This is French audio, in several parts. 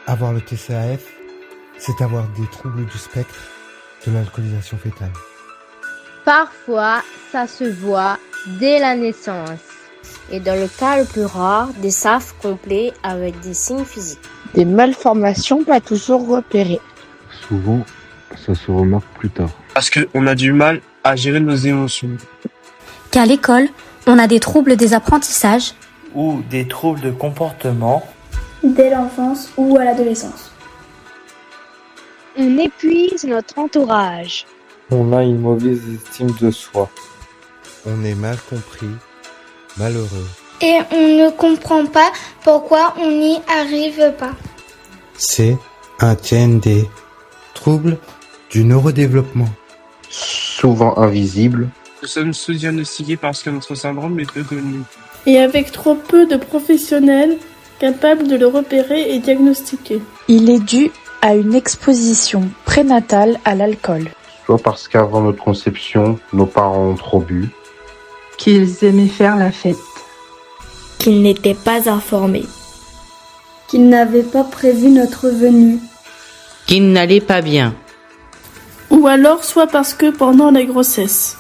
Avoir le TCAF, c'est avoir des troubles du spectre de l'alcoolisation fœtale. Parfois, ça se voit dès la naissance. Et dans le cas le plus rare, des SAF complets avec des signes physiques. Des malformations pas toujours repérées. Souvent, ça se remarque plus tard. Parce qu'on a du mal à gérer nos émotions. Qu'à l'école, on a des troubles des apprentissages ou des troubles de comportement dès l'enfance ou à l'adolescence. On épuise notre entourage. On a une mauvaise estime de soi. On est mal compris, malheureux. Et on ne comprend pas pourquoi on n'y arrive pas. C'est un TND, trouble du neurodéveloppement. Souvent invisible. Nous sommes sous-diagnostiqués parce que notre syndrome est peu connu. Et avec trop peu de professionnels capables de le repérer et diagnostiquer. Il est dû à une exposition prénatale à l'alcool. Soit parce qu'avant notre conception, nos parents ont trop bu. Qu'ils aimaient faire la fête. Qu'ils n'étaient pas informés. Qu'ils n'avaient pas prévu notre venue. Qu'ils n'allaient pas bien. Ou alors soit parce que pendant la grossesse.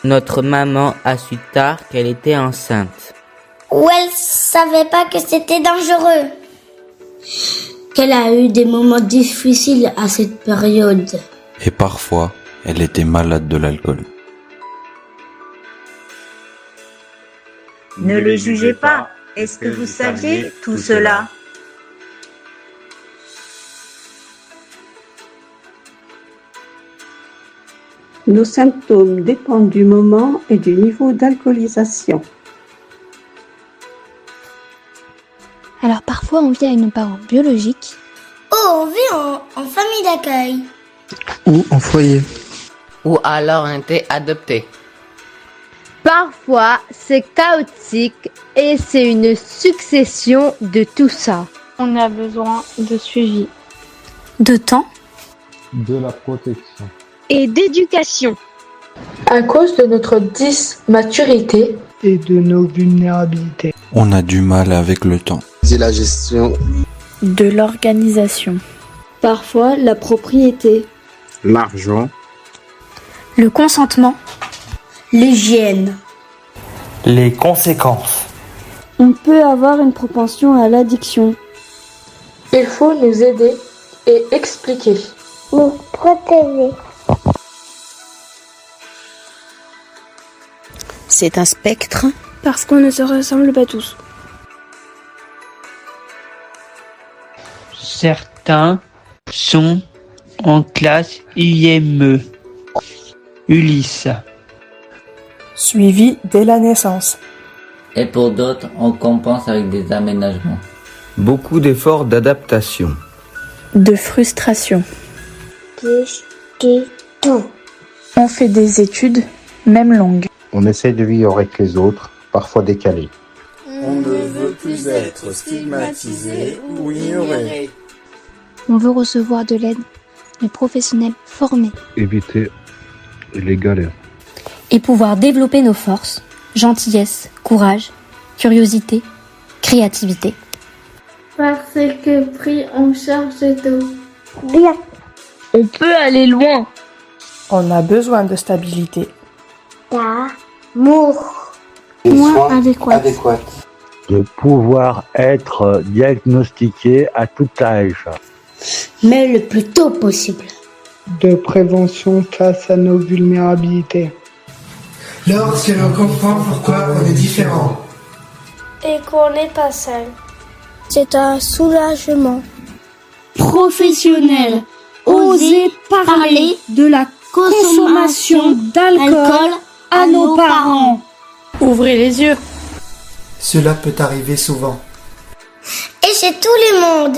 Notre maman a su tard qu'elle était enceinte. Ou elle savait pas que c'était dangereux. Qu'elle a eu des moments difficiles à cette période. Et parfois, elle était malade de l'alcool. Ne le jugez pas. Est-ce que vous saviez tout cela ? Nos symptômes dépendent du moment et du niveau d'alcoolisation. Alors parfois on vit avec nos parents biologiques. Oh, on vit en famille d'accueil. Ou en foyer. Ou alors on était adopté. Parfois, c'est chaotique et c'est une succession de tout ça. On a besoin de suivi. De temps. De la protection. Et d'éducation. À cause de notre dismaturité et de nos vulnérabilités. On a du mal avec le temps. C'est la gestion de l'organisation. Parfois, la propriété. L'argent. Le consentement. L'hygiène. Les conséquences. On peut avoir une propension à l'addiction. Il faut nous aider et expliquer. Nous protéger. C'est un spectre. Parce qu'on ne se ressemble pas tous. Certains sont en classe IME. Ulysse. Suivi dès la naissance. Et pour d'autres, on compense avec des aménagements. Beaucoup d'efforts d'adaptation. De frustration. Plus de temps. On fait des études, même longues. On essaie de vivre avec les autres, parfois décalés. On ne veut plus être stigmatisé ou ignoré. On veut recevoir de l'aide, de professionnels formés. Éviter les galères. Et pouvoir développer nos forces, gentillesse, courage, curiosité, créativité. Parce que pris en charge de bien. On peut aller loin. On a besoin de stabilité. D'amour. Moins adéquat. De pouvoir être diagnostiqué à tout âge. Mais le plus tôt possible. De prévention face à nos vulnérabilités. Lorsque l'on comprend pourquoi on est différent. Et qu'on n'est pas seul. C'est un soulagement. Professionnel. Oser parler de la consommation d'alcool à nos parents. Ouvrez les yeux. Cela peut arriver souvent. Et chez tout le monde.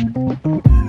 Thank you.